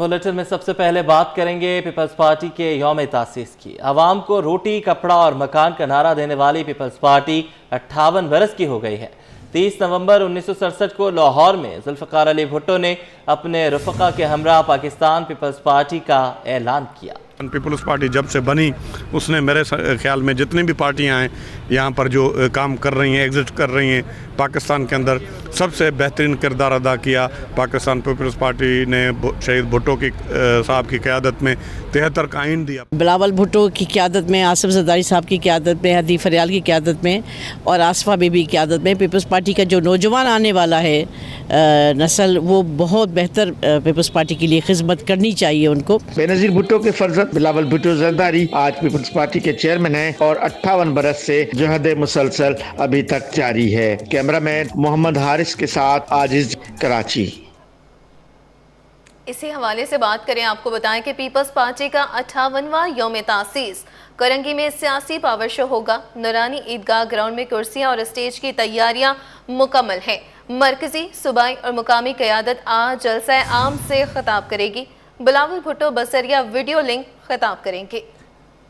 Bulletin में सबसे पहले बात करेंगे पीपल्स पार्टी के यौम तासीस की। आवाम को रोटी, कपड़ा और मकान का नारा देने वाली पीपल्स पार्टी 58 बरस की हो गई है। 30 नवंबर 1967 को लाहौर में जुल्फ़िकार अली भुट्टो ने अपने रफ़क़ा के हमरा पाकिस्तान पीपल्स पार्टी का ऐलान किया। पीपल्स पार्टी जब से बनी उसने मेरे ख्याल में जितनी भी पार्टियां हैं यहाँ पर जो काम कर रही हैं, एग्जिस्ट कर रही हैं पाकिस्तान के अंदर, सबसे बेहतरीन किरदार अदा किया। पाकिस्तान पीपल्स पार्टी ने शहीद भुट्टो की साहब की क़यादत में 73 का आइन दिया। बिलावल भुट्टो की क़यादत में, आसिफ ज़रदारी साहब की क़यादत में, हदी फरियाल की क़यादत में और आसफ़ा बीबी की क़यादत में पीपल्स पार्टी का जो नौजवान आने वाला है नस्ल, वो बहुत बेहतर पीपल्स पार्टी के लिए खिदमत करनी चाहिए उनको। बेनज़ीर भुट्टो के फर्जंद बिलावल भुट्टो ज़रदारी आज पीपल्स पार्टी के चेयरमैन हैं और 58 बरस से जहद मुसलसल अभी तक जारी है। कैमरामैन मोहम्मद हारिस के साथ आजिज, कराची। इसी हवाले से बात करें, आपको बताएं कि पीपल्स पार्टी का 58वां यौम तासीस करंगी में सियासी पावर शो होगा। नूरानी ईदगाह ग्राउंड में कुर्सियां और स्टेज की तैयारियां मुकम्मल हैं। मरकजी, सूबाई और मुकामी क़यादत आज जलसा आम से खिताब करेगी। बिलावल भुट्टो बसरिया वीडियो लिंक खिताब करेंगे।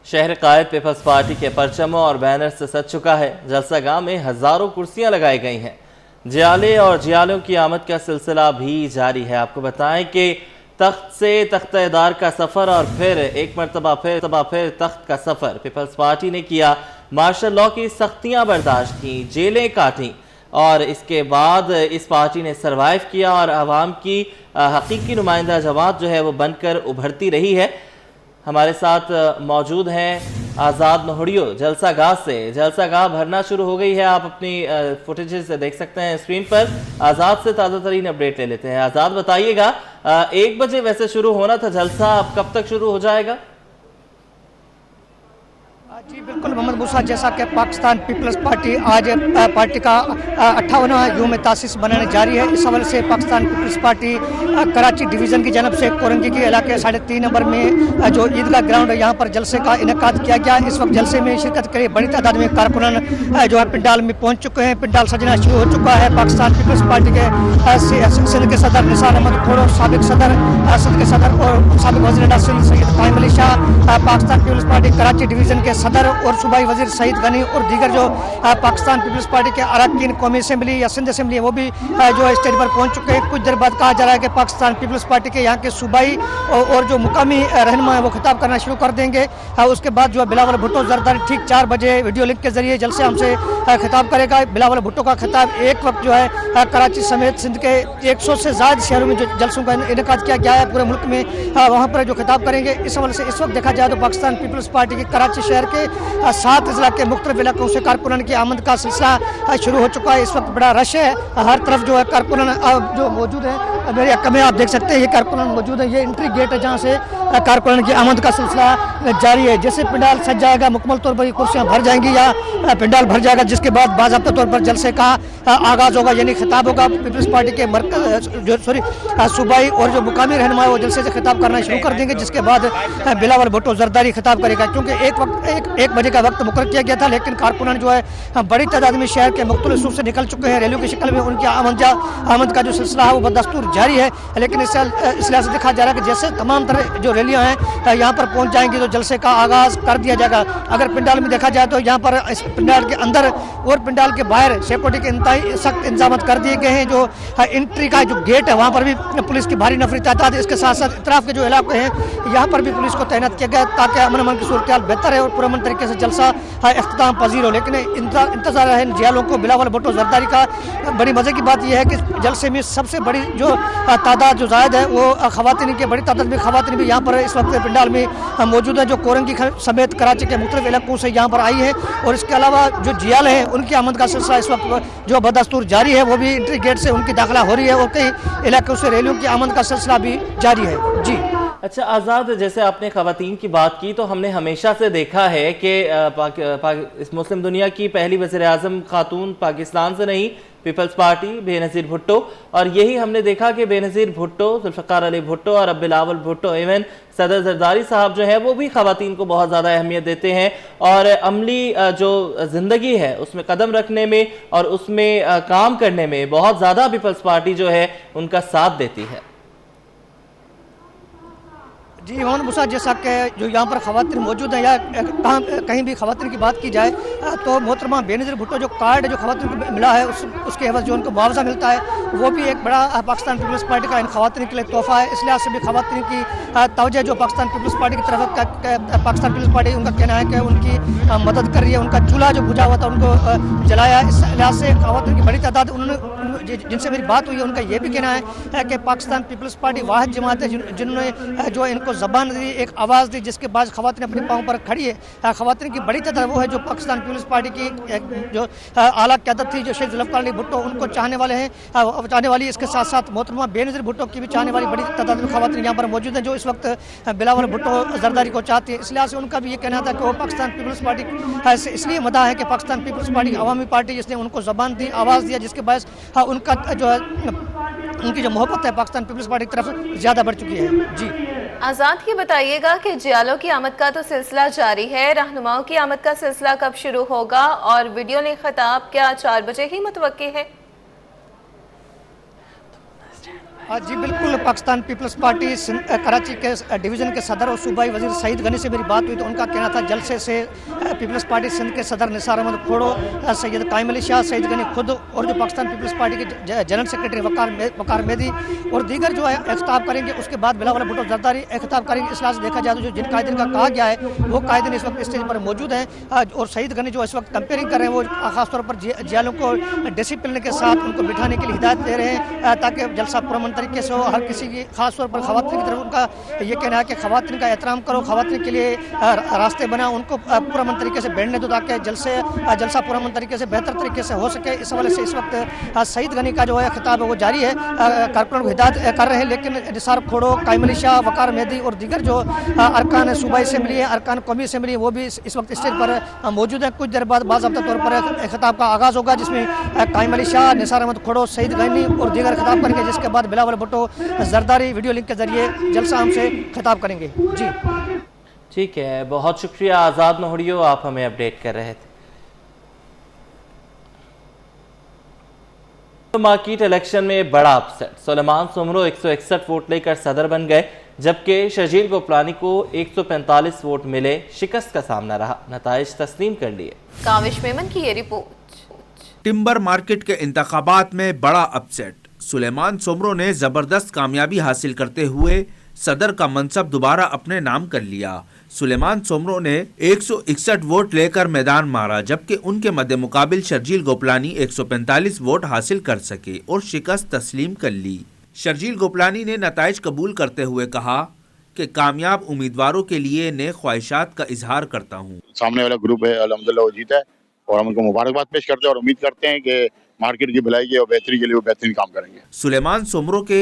शहर कायद पीपल्स पार्टी के परचमों और बैनर से सज चुका है। जलसागाह में हज़ारों कुर्सियां लगाई गई हैं। जियाले और जियालों की आमद का सिलसिला भी जारी है। आपको बताएं कि तख्त से तख्तेदार का सफ़र और फिर एक मरतबा फिर तख्त का सफ़र पीपल्स पार्टी ने किया। मार्शल लॉ की सख्तियाँ बर्दाश्त की, जेलें काटी और इसके बाद इस पार्टी ने सरवाइव किया और आवाम की हकीकी नुमाइंदा जमात जो है वो बनकर उभरती रही है। हमारे साथ मौजूद हैं आज़ाद नोहड़ियो जलसागाह से। जलसागाह भरना शुरू हो गई है, आप अपनी फुटेजेस से देख सकते हैं स्क्रीन पर। आज़ाद से ताज़ा तरीन अपडेट ले लेते हैं। आज़ाद, बताइएगा 1 बजे वैसे शुरू होना था जलसा, अब कब तक शुरू हो जाएगा? जी बिल्कुल मोहम्मद मूसा, जैसा कि पाकिस्तान पीपल्स पार्टी आज पार्टी का 58वां यौम तासीस बनाने जारी है। इस हवाले से पाकिस्तान पीपल्स पार्टी कराची डिवीज़न की जानब से कोरंगी के इलाके 3.5 नंबर में जो ईदगाह ग्राउंड है, यहाँ पर जलसे का इनेकाद किया गया। इस वक्त जलसे में शिरकत करे बड़ी तादाद में कारकुनान जो है पिंडाल में पहुँच चुके हैं। पिंडाल सजना शुरू हो चुका है। पाकिस्तान पीपल्स पार्टी के सिंध के सदर निसार अहमद खोड़ो, साबिक सदर सिंध के सदर और साबिक वज़ीर सिंध सैयद कायम अली शाह, पाकिस्तान पीपल्स पार्टी कराची डिवीज़न के सदर और सूबाई वजीर सईद गनी और दीगर जो पाकिस्तान पीपल्स पार्टी के अरकान कौमी असम्बली या सिंध असम्बली है वो भी जो है स्टेज पर पहुंच चुके हैं। कुछ देर बाद कहा जा रहा है कि पाकिस्तान पीपल्स पार्टी के यहाँ के सूबाई और जो मुकामी रहनुमा है वो खिताब करना शुरू कर देंगे। उसके बाद जो है बिलावल भुट्टो ज़रदारी ठीक 4 बजे वीडियो लिंक के जरिए जलसे हमसे खिताब करेगा। बिलावल भुट्टो का खिताब एक वक्त जो है कराची समेत सिंध के 100 से ज़्यादा शहरों में जो जलसों का इनेकाद किया गया है पूरे मुल्क में, वहाँ पर जो खिताब करेंगे। इस हवाले से इस वक्त देखा जाए तो पाकिस्तान पीपल्स पार्टी की कराची शहर के 7 अजला के मुख्तलिफ इलाकों से कारकुनान की आमद का सिलसिला शुरू हो चुका है। इस वक्त बड़ा रश है, हर तरफ जो है कारकुनान जो मौजूद है। मेरे हक़ में आप देख सकते हैं ये कारकुनान मौजूद है। ये एंट्री गेट है जहाँ से कारकुनान की आमद का सिलसिला जारी है। जैसे पिंडाल सज जाएगा, मुकम्मल तौर पर ये कुर्सियाँ भर जाएंगी या पिंडाल भर जाएगा, जिसके बाद बाज़ाब्ता तौर पर जलसे का आगाज़ होगा, यानी खिताब होगा। पीपल्स पार्टी के सूबाई और जो मुकामी रहनुमा है वो जलसे से खिताब करना शुरू कर देंगे, जिसके बाद बिलावल भुट्टो ज़रदारी खिताब करेगा। क्योंकि एक बजे का वक्त मुकर्रर किया गया था, लेकिन कारकुनान जो है बड़ी तादाद में शहर के मुख्तलिफ हिस्सों से निकल चुके हैं। रैलियों की शक्ल में उनकी आमद का जो सिलसिला है वो बदस्तूर जारी है। लेकिन इस लिहाज से देखा जा रहा है कि जैसे तमाम तरह जो रैलियाँ हैं यहाँ पर पहुँच जाएंगी तो जलसे का आगाज़ कर दिया जाएगा। अगर पिंडाल में देखा जाए तो यहाँ पर इस पिंडाल के अंदर और पिंडाल के बाहर सिक्योरिटी के इंतहाई सख्त इंतजाम कर दिए गए हैं। जो एंट्री का जो गेट है वहाँ पर भी पुलिस की भारी नफरी तादाद है। इसके साथ साथ इतराफ़ के जो इलाके हैं यहाँ पर भी पुलिस को तैनात किया गया ताकि अमन की सूरत हाल बेहतर है और पुरअमन तरीके से जलसा इख्तिताम पजीर हो। लेकिन इंतजार है जियालों को बिलावल भुट्टो ज़रदारी का। बड़ी मज़े की बात यह है कि जलसे में सबसे बड़ी जो तादाद जो ज़ायद है वो ख़वातीन की बड़ी तादाद में ख़वातीन भी यहाँ पर इस वक्त पिंडाल में मौजूद है, जो कोरंगी समेत कराची के मुख्तलिफ इलाकों से यहाँ पर आई है। और इसके अलावा जो जियाल हैं उनकी आमद का सिलसिला इस वक्त जो बदस्तूर जारी है, वो भी एंट्री गेट से उनकी दाखिला हो रही है और कई इलाकों से रैलियों की आमद का सिलसिला भी जारी है। जी अच्छा आज़ाद, जैसे आपने ख़वातीन की बात की तो हमने हमेशा से देखा है कि इस मुस्लिम दुनिया की पहली वज़ीर आज़म खातून पाकिस्तान से नहीं, पीपल्स पार्टी बेनज़ीर भुट्टो। और यही हमने देखा कि बेनज़ीर भुट्टो, जुल्फ़िकार अली भुट्टो और अब बिलावल भुट्टो, इवन सदर ज़रदारी साहब जो है वो भी ख़वातीन को बहुत ज़्यादा अहमियत देते हैं और अमली जो ज़िंदगी है उसमें कदम रखने में और उसमें काम करने में बहुत ज़्यादा पीपल्स पार्टी जो है उनका साथ देती है। जी मोहम्मद मूसा, जैसा कि जो यहाँ पर खवातीन मौजूद हैं या कहीं भी खवातीन की बात की जाए तो मोहतरमा बेनज़ीर भुट्टो जो कार्ड जो खवातीन को मिला है उसके एवज जो उनको मुआवजा मिलता है वो भी एक बड़ा पाकिस्तान पीपल्स पार्टी का इन खवातीन के लिए तोहफा है। इस लिहाज से भी खवातीन की तवज्जो जो पाकिस्तान पीपल्स पार्टी की तरफ पाकिस्तान पीपल्स पार्टी उनका कहना है कि उनकी मदद कर रही है। उनका चूल्हा जो बुझा हुआ था उनको जलाया। इस लिहाज से खवातीन की बड़ी तादाद उन्होंने जिनसे मेरी बात हुई है उनका ये भी कहना है कि पाकिस्तान पीपल्स पार्टी वाहिद जमात है जिन्होंने जो इनको ज़बान दी, एक आवाज़ दी, जिसके बाद खवातीन अपने पाँव पर खड़ी है। खवातीन की बड़ी तादाद वो है जो पाकिस्तान पीपल्स पार्टी की जो आला क़यादत थी, जो शेख जुल्फ़िकार अली भुट्टो उनको चाहने वाले हैं, चाहने वाली। इसके साथ साथ मोहतरमा बेनज़ीर भुट्टो की भी चाहने वाली बड़ी तादाद में खवातीन यहाँ पर मौजूद हैं जो इस वक्त बिलावल भुट्टो जरदारी को चाहती है। इस लिहाज से उनका भी ये कहना था कि वो पाकिस्तान पीपल्स पार्टी से इसलिए मदा है कि पाकिस्तान पीपल्स पार्टी अवामी पार्टी जिसने उनको ज़बान दी, आवाज़ दिया, जिसके बायस उनका जो है उनकी जो मोहब्बत है पाकिस्तान पीपल्स पार्टी की तरफ ज़्यादा बढ़ चुकी है। जी आज़ाद, ये बताइएगा कि जियालों की आमद का तो सिलसिला जारी है, रहनुमाओं की आमद का सिलसिला कब शुरू होगा और वीडियो ने खिताब क्या 4 बजे ही मुतवक्की है? जी बिल्कुल, पाकिस्तान पीपल्स पार्टी कराची के डिवीज़न के सदर और सूबाई वज़ीर सईद गनी से मेरी बात हुई तो उनका कहना था जलसे से पीपल्स पार्टी सिंध के सदर निसार अहमद खोड़ो, सैयद कायम अली शाह, सईद गनी खुद और जो पाकिस्तान पीपल्स पार्टी के जनरल सेक्रेटरी वकार मेहदी और दीगर जो है खिताब करेंगे। उसके बाद बिलावल भुट्टो जरदारी खिताब करेंगे। इस लिहाज से देखा जाए तो जो जिन कायदीन का कहा गया है वो कायदीन इस वक्त स्टेज पर मौजूद हैं और सईद गनी जो इस वक्त कंपेयरिंग कर रहे हैं वो ख़ासतौर पर जियालों को डिसिप्लिन के साथ उनको बिठाने के लिए हिदायत दे रहे हैं ताकि जलसा पुरअमन तरीके से हो। हर किसी की खास तौर पर खवातीन की तरफ उनका ये कहना है कि खवातीन का एहतराम करो, खवातीन के लिए रास्ते बनाओ, उनको पुरअमन तरीके से बैठने दो ताकि जलसा पुरअमन तरीके से बेहतर तरीके से हो सके। इस हवाले से इस वक्त सईद गनी का जो है खिताब है वो जारी है, कारकुनों को हिदायत कर रहे हैं। लेकिन निसार खोड़ो, कायम अली शाह, वकार मेहदी और दीगर जो अरकान सूबाई असम्बली है, अरकान कौमी असम्बली वो भी इस वक्त स्टेज पर मौजूद हैं। कुछ देर बाद बाज़ाब्ता तौर पर खिताब का आगाज़ होगा जिसमें कायम अली शाह, निसार अहमद खोड़ो, सईद गनी और दीगर खिताब करेंगे, जिसके बाद बिलावल भुट्टो जरदारी वीडियो लिंक के जरिए जलसा हमसे खिताब करेंगे। जी ठीक है, बहुत शुक्रिया आज़ाद नोहड़ियो, आप हमें अपडेट कर रहे थे। तो मार्केट इलेक्शन में बड़ा अपसेट, सुलेमान सोमरो 161 वोट लेकर सदर बन गए जबकि शर्जील गोपलानी को 145 वोट मिले, शिकस्त का सामना रहा, नताइज तस्लीम कर लिए। काविश मेमन की ये रिपोर्ट। टिम्बर मार्केट के इंतखाबात में बड़ा अपसेट, सुलेमान सोमरो ने जबरदस्त कामयाबी हासिल करते हुए सदर का मनसब दोबारा अपने नाम कर लिया। सुलेमान सोमरो ने 161 वोट लेकर मैदान मारा जबकि उनके मद्दे मुकाबिल शर्जील गोपलानी 145 वोट हासिल कर सके और शिकस्त तस्लीम कर ली। शर्जील गोपलानी ने नताइज कबूल करते हुए कहा कि कामयाब उम्मीदवारों के लिए नेक ख्वाहिशात का इजहार करता हूँ। सामने वाला ग्रुप है अल्हम्दुलिल्लाह वो जीता है और हम उनको मुबारकबाद पेश करते हैं और उम्मीद करते हैं कि मार्केट की भलाई और बेहतरी के लिए वो बेहतरीन काम करेंगे। सुलेमान सोमरो के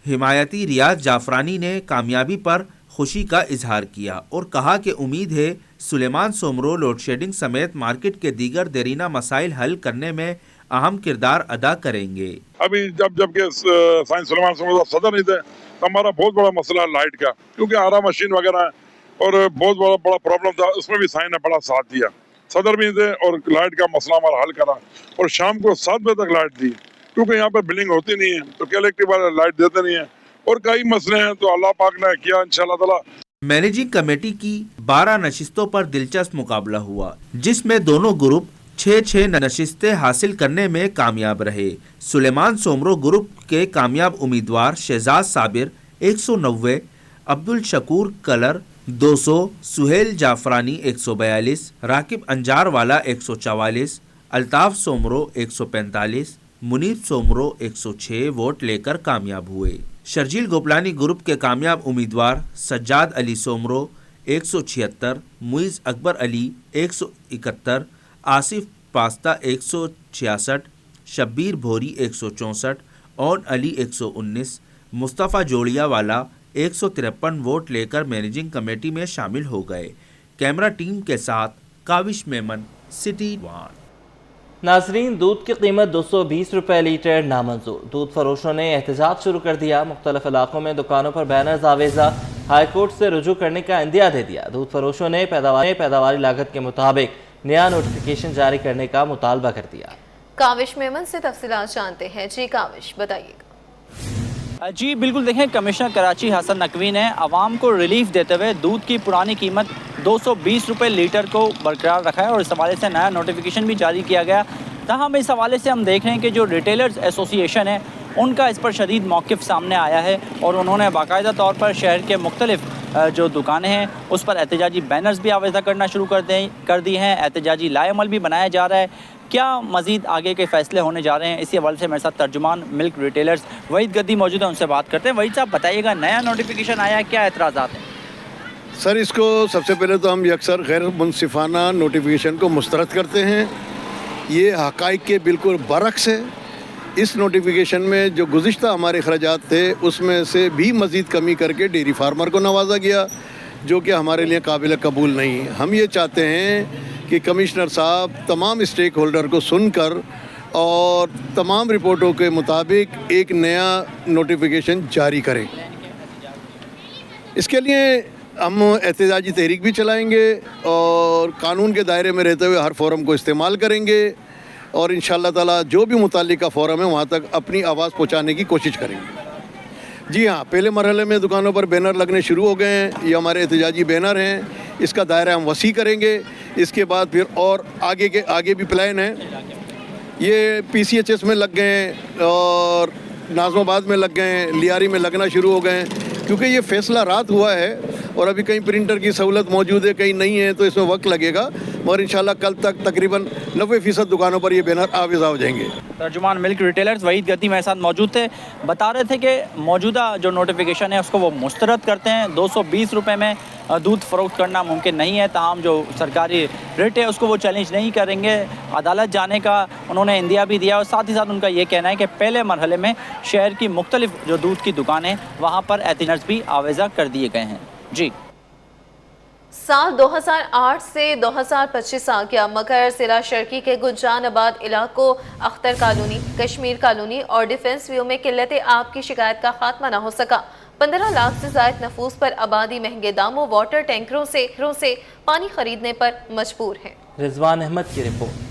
हिमायती रियाज जाफरानी ने कामयाबी पर खुशी का इजहार किया और कहा कि उम्मीद है सुलेमान सोमरो लोड शेडिंग समेत मार्केट के दीगर देरीना मसाइल हल करने में अहम किरदार अदा करेंगे। अभी जब के साइंस सुलेमान सोमरो सदर नहीं थे तो हमारा बहुत बड़ा मसला है लाइट का, क्योंकि आरा मशीन वगैरह है और बहुत बड़ा प्रॉब्लम था, उसमें भी साइन ने बड़ा साथ दिया, सदर भी थे और लाइट का मसला हमारा हल करा और शाम को 7 बजे तक लाइट दी, क्योंकि यहाँ पर बिलिंग होती नहीं है तो कलेक्टिव वाले लाइट देते नहीं है और कई मसले हैं तो अल्लाह पाक ने किया इंशाअल्लाह ताला। मैनेजिंग कमेटी की 12 नशिस्तों पर दिलचस्प मुकाबला हुआ जिसमें दोनों ग्रुप 6-6 नशिस्तें हासिल करने में कामयाब रहे। सुलेमान सोमरो ग्रुप के कामयाब उम्मीदवार शहजाद साबिर 190, अब्दुल शकूर कलर 200, सुहेल जाफरानी 142, राकिब अंजार वाला 144, अल्ताफ सोमरो 145, मुनीब सोमरो 106 वोट लेकर कामयाब हुए। शर्जील गोपलानी ग्रुप के कामयाब उम्मीदवार सज्जाद अली सोमरो 176, मुइज़ अकबर अली 171, आसिफ पास्ता 166, शब्बीर भोरी 164, ओन अली 119, मुस्तफ़ा जोड़िया वाला 153 वोट लेकर मैनेजिंग कमेटी में शामिल हो गए। कैमरा टीम के साथ काविश मेमन, सिटी 1। नाजरीन, दूध की कीमत 220 रुपये लीटर नामंजूर, दूध फरोशों ने एहतजाज शुरू कर दिया। मुख्तलिफ इलाकों में दुकानों पर बैनर्स आवेजा, हाईकोर्ट से रुजू करने का इंदिया दे दिया। दूध फरोशों ने पैदावारी लागत के मुताबिक नया नोटिफिकेशन जारी करने का मुतालबा कर दिया। काविश मेमन से तफसीलात जानते हैं। जी काविश, बताइएगा। جی بالکل, دیکھیں کمشنر کراچی حسن نقوی نے عوام کو ریلیف دیتے ہوئے دودھ کی پرانی قیمت 220 روپے لیٹر کو برقرار رکھا ہے اور اس حوالے سے نیا نوٹیفیکیشن بھی جاری کیا گیا. تاہم اس حوالے سے ہم دیکھ رہے ہیں کہ جو ریٹیلرز ایسوسی ایشن ہے ان کا اس پر شدید موقف سامنے آیا ہے اور انہوں نے باقاعدہ طور پر شہر کے مختلف جو دکانیں ہیں اس پر احتجاجی بینرز بھی آویزہ کرنا شروع کر دی ہیں. احتجاجی لائے عمل بھی بنایا جا رہا ہے. کیا مزید آگے کے فیصلے ہونے جا رہے ہیں, اسی حوالے سے میرے ساتھ ترجمان ملک ریٹیلرز وحید گدی موجود ہیں, ان سے بات کرتے ہیں. وحید صاحب بتائیے گا, نیا نوٹیفیکیشن آیا ہے, کیا اعتراضات ہیں؟ سر اس کو سب سے پہلے تو ہم یکسر غیر منصفانہ نوٹیفیکیشن کو مسترد کرتے ہیں. یہ حقائق کے بالکل برعکس ہے. اس نوٹیفیکیشن میں جو گزشتہ ہمارے اخراجات تھے اس میں سے بھی مزید کمی کر کے ڈیری فارمر کو نوازا گیا, جو کہ ہمارے لیے قابل قبول نہیں. ہم یہ چاہتے ہیں کہ کمشنر صاحب تمام اسٹیک ہولڈر کو سن کر اور تمام رپورٹوں کے مطابق ایک نیا نوٹیفیکیشن جاری کریں. اس کے لیے ہم احتجاجی تحریک بھی چلائیں گے اور قانون کے دائرے میں رہتے ہوئے ہر فورم کو استعمال کریں گے اور انشاءاللہ تعالیٰ جو بھی متعلقہ فورم ہے وہاں تک اپنی آواز پہنچانے کی کوشش کریں گے. جی ہاں, پہلے مرحلے میں دکانوں پر بینر لگنے شروع ہو گئے ہیں. یہ ہمارے احتجاجی بینر ہیں, اس کا دائرہ ہم وسیع کریں گے. اس کے بعد پھر اور آگے بھی پلان ہے. یہ PCHS میں لگ گئے ہیں اور ناظم آباد میں لگ گئے ہیں, لیاری میں لگنا شروع ہو گئے ہیں, کیونکہ یہ فیصلہ رات ہوا ہے اور ابھی کہیں پرنٹر کی سہولت موجود ہے, کہیں نہیں ہے, تو اس میں وقت لگے گا. مگر انشاءاللہ کل تک تقریباً 90% دکانوں پر یہ بینر آویزہ ہو جائیں گے. ترجمان ملک ریٹیلرز وحید گدی میرے ساتھ موجود تھے, بتا رہے تھے کہ موجودہ جو نوٹیفیکیشن ہے اس کو وہ مسترد کرتے ہیں. 220 روپے میں دودھ فروخت کرنا ممکن نہیں ہے, تاہم جو سرکاری ریٹ ہے اس کو وہ چیلنج نہیں کریں گے. عدالت جانے کا انہوں نے اندیا بھی دیا اور ساتھ ہی ساتھ ان کا یہ کہنا ہے کہ پہلے مرحلے میں شہر کی مختلف جو دودھ کی دکانیں وہاں پر احتجاج بھی آویزہ کر دیے گئے ہیں. جی, سال 2008 سے 2025 آ گیا مگر ضلع شرقی کے گلجان آباد علاقوں اختر کالونی, کشمیر کالونی اور ڈیفنس ویو میں قلت آب کی شکایت کا خاتمہ نہ ہو سکا. 15 لاکھ سے زائد نفوس پر آبادی مہنگے داموں واٹر ٹینکروں سے پانی خریدنے پر مجبور ہے. رضوان احمد کی رپورٹ.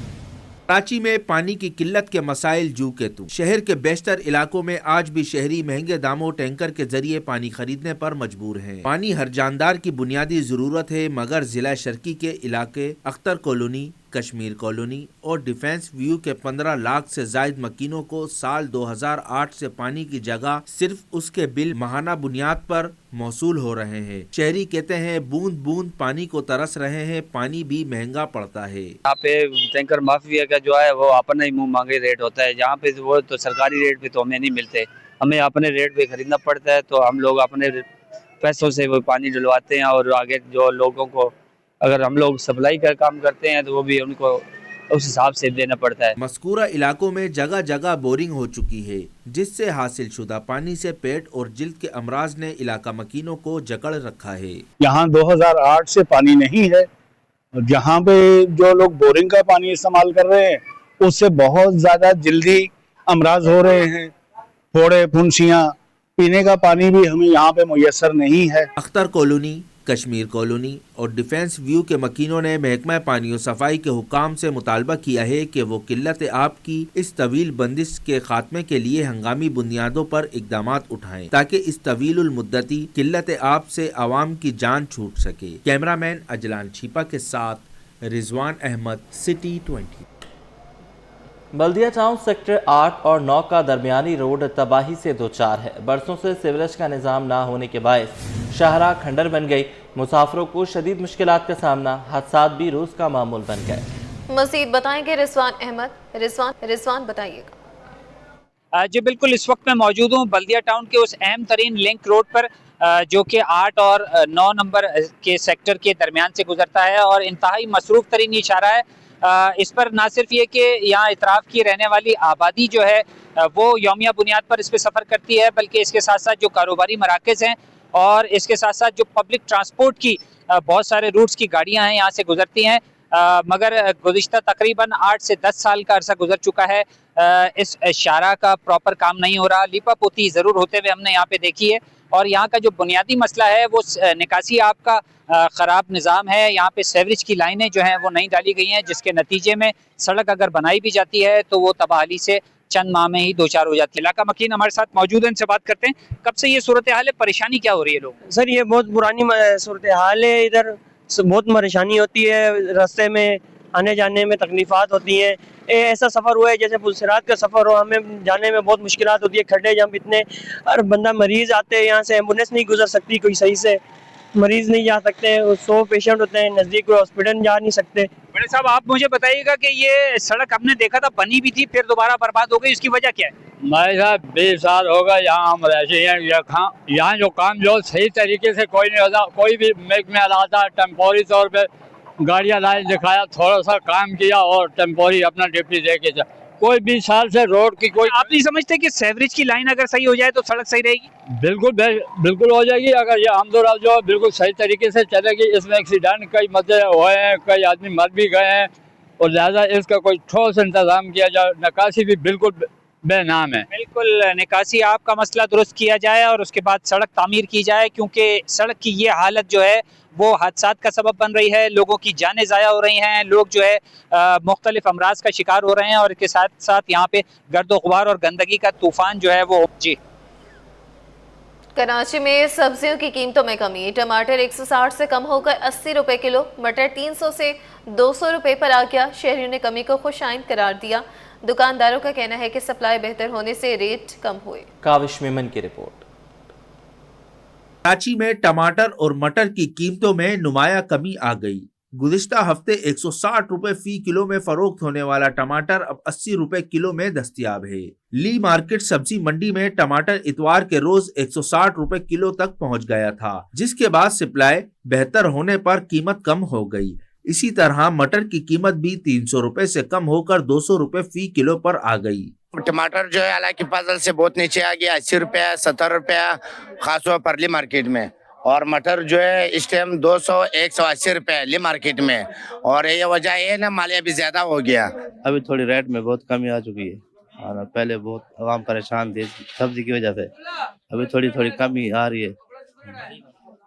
کراچی میں پانی کی قلت کے مسائل جو کے تو. شہر کے بیشتر علاقوں میں آج بھی شہری مہنگے داموں ٹینکر کے ذریعے پانی خریدنے پر مجبور ہیں. پانی ہر جاندار کی بنیادی ضرورت ہے, مگر ضلع شرقی کے علاقے اختر کالونی, کشمیر کالونی اور ڈیفنس ویو کے 15 لاکھ سے زائد مکینوں کو سال 2008 سے پانی کی جگہ صرف اس کے بل ماہانہ بنیاد پر موصول ہو رہے ہیں. شہری کہتے ہیں بوند بوند پانی کو ترس رہے ہیں, پانی بھی مہنگا پڑتا ہے. یہاں پہ ٹینکر مافیا کا جو ہے وہ اپنا ہی منہ مانگے ریٹ ہوتا ہے. یہاں پہ وہ تو سرکاری ریٹ پہ تو ہمیں نہیں ملتے, ہمیں اپنے ریٹ پہ خریدنا پڑتا ہے. تو ہم لوگ اپنے پیسوں سے وہ پانی ڈلواتے ہیں اور آگے جو لوگوں کو اگر ہم لوگ سپلائی کا کام کرتے ہیں تو وہ بھی ان کو اس حساب سے دینا پڑتا ہے. مذکورہ علاقوں میں جگہ جگہ بورنگ ہو چکی ہے, جس سے حاصل شدہ پانی سے پیٹ اور جلد کے امراض نے علاقہ مکینوں کو جکڑ رکھا ہے. یہاں 2008 سے پانی نہیں ہے. جہاں پہ جو لوگ بورنگ کا پانی استعمال کر رہے ہیں اس سے بہت زیادہ جلدی امراض ہو رہے ہیں, پھوڑے پھنسیاں. پینے کا پانی بھی ہمیں یہاں پہ میسر نہیں ہے. اختر کالونی, کشمیر کالونی اور ڈیفنس ویو کے مکینوں نے محکمہ پانی و صفائی کے حکام سے مطالبہ کیا ہے کہ وہ قلت آب کی اس طویل بندش کے خاتمے کے لیے ہنگامی بنیادوں پر اقدامات اٹھائیں تاکہ اس طویل المدتی قلت آب سے عوام کی جان چھوٹ سکے. کیمرہ مین اجلان چھیپا کے ساتھ رضوان احمد, سٹی 20. بلدیہ ٹاؤن سیکٹر 8 اور 9 کا درمیانی روڈ تباہی سے دوچار ہے. برسوں سے سیوریج کا نظام نہ ہونے کے باعث شاہراہ کھنڈر بن گئی. مسافروں کو شدید مشکلات کا سامنا, حادثات بھی روز کا معمول بن گئے. مزید بتائیں گے رضوان احمد. رضوان بتائیے گا. جی بالکل, اس وقت میں موجود ہوں بلدیہ ٹاؤن کے اس اہم ترین لنک روڈ پر جو کہ 8 اور 9 نمبر کے سیکٹر کے درمیان سے گزرتا ہے اور انتہائی مصروف ترین اشارہ ہے. اس پر نہ صرف یہ کہ یہاں اطراف کی رہنے والی آبادی جو ہے وہ یومیہ بنیاد پر اس پہ سفر کرتی ہے, بلکہ اس کے ساتھ ساتھ جو کاروباری مراکز ہیں اور اس کے ساتھ ساتھ جو پبلک ٹرانسپورٹ کی بہت سارے روٹس کی گاڑیاں ہیں یہاں سے گزرتی ہیں. مگر گزشتہ تقریباً 8 سے 10 سال کا عرصہ گزر چکا ہے, اس شاہراہ کا پراپر کام نہیں ہو رہا. لیپا پوتی ضرور ہوتے ہوئے ہم نے یہاں پہ دیکھی ہے اور یہاں کا جو بنیادی مسئلہ ہے وہ نکاسی آب کا خراب نظام ہے. یہاں پہ سیوریج کی لائنیں جو ہیں وہ نہیں ڈالی گئی ہیں, جس کے نتیجے میں سڑک اگر بنائی بھی جاتی ہے تو وہ تباہلی سے चंद माह में ही दो चार हो जाती है। इलाका मकीन हमारे साथ मौजूद है, इनसे बात करते हैं कब से ये सूरत हाल है, परेशानी क्या हो रही है लोग? सर ये बहुत पुरानी सूरत हाल है, इधर बहुत परेशानी होती है, रास्ते में आने जाने में तकलीफात होती हैं। ऐसा सफ़र हुआ है जैसे पुलसिरात का सफ़र हो, हमें जाने में बहुत मुश्किलात होती है, खड्डे जंप इतने, और बंदा मरीज़ आते हैं यहाँ से, एम्बुलेंस नहीं गुजर सकती कोई सही से, मरीज़ नहीं जा सकते, 100 पेशेंट होते हैं, नज़दीक कोई हॉस्पिटल जा नहीं सकते। बड़े साहब आप मुझे बताइएगा कि ये सड़क हमने देखा था बनी भी थी, फिर दोबारा बर्बाद हो गई, इसकी वजह क्या है? भाई साहब 20 साल हो गए यहाँ हम रहते हैं, यहाँ जो काम जो सही तरीके से कोई नहीं होता, कोई भी महकमे लाता टेम्पोरी तौर पे गाड़ियाँ लाइन दिखाया, थोड़ा सा काम किया और टेम्पोरी अपना ड्यूटी दे के जा। कोई 20 साल से रोड की कोई, आप नहीं समझते कि सेवरेज की लाइन अगर सही हो जाए तो सड़क सही रहेगी? बिल्कुल हो जाएगी, अगर ये आमदोरफ्त जो बिल्कुल सही तरीके से चलेगी। इसमें एक्सीडेंट कई मसले हुए हैं, कई आदमी मर भी गए हैं, और लिहाजा इसका कोई ठोस इंतजाम किया जाए। निकासी भी बिल्कुल बेनाम है। बिल्कुल निकासी आपका मसला दुरुस्त किया जाए और उसके बाद सड़क तामीर की जाए, क्योंकि सड़क की ये हालत जो है वो हादसात का सबब बन रही है, लोगों की जानें ज़ाया हो रही हैं, लोग जो है मुख्तलिफ अमराज का शिकार हो रहे हैं, और इसके साथ साथ यहाँ पे गर्दो गुबार और गंदगी का तूफान जो है वो जी। कराची में सब्जियों की कीमतों में कमी, टमाटर 160 से कम होकर 80 रुपए किलो, मटर 300 से 200 रुपए पर आ गया। शहरियों ने कमी को खुशाइन करार दिया। दुकानदारों का कहना है कि सप्लाई बेहतर होने से रेट कम हुए। काविश मेमन की रिपोर्ट। कराची में टमाटर और मटर की कीमतों में नुमाया कमी आ गई। गुज़िश्ता हफ्ते 160 रुपए फी किलो में फरोख्त होने वाला टमाटर अब 80 रुपए किलो में दस्तयाब है। ली मार्केट सब्जी मंडी में टमाटर इतवार के रोज 160 रुपए किलो तक पहुंच गया था, जिसके बाद सप्लाई बेहतर होने पर कीमत कम हो गई। इसी तरह मटर की कीमत भी 300 रुपए से कम होकर 200 रुपए फी किलो पर आ गई। टमाटर जो है अल्लाह की फजल से बहुत नीचे आ गया, 80 रुपया 70 रुपया खासतौर पर ली मार्केट में, और मटर जो है इस टाइम 200-180 रुपए ली मार्केट में, और ये वजह ये ना मालिया भी ज्यादा हो गया। अभी थोड़ी रेट में बहुत कमी आ चुकी है, और पहले बहुत आवाम परेशान थी सब्जी की वजह से, अभी थोड़ी कमी आ रही है,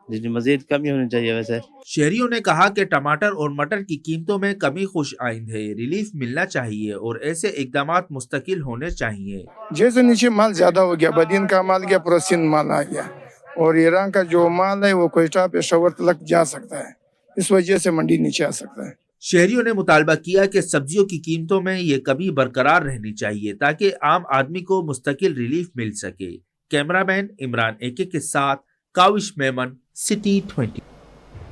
जिसमें मजीद कमी होनी चाहिए। वैसे शहरियों ने कहा कि टमाटर और मटर की कीमतों में कमी खुश आइंद है, रिलीफ मिलना चाहिए और ऐसे इकदामात मुस्तकिल होने चाहिए। जैसे नीचे माल ज्यादा हो गया, बदीन का माल गया, पूरा सिंध माल आ गया, और ईरान का जो माल है वो कोयटा पेशावर तक जा सकता है, इस वजह से मंडी नीचे आ सकता है। शहरियों ने मुतालबा किया कि सब्जियों की कीमतों में ये कमी बरकरार रहनी चाहिए ताकि आम आदमी को मुस्तकिल रिलीफ मिल सके। कैमरामैन इमरान एके के साथ काविश मेमन, सिटी 20।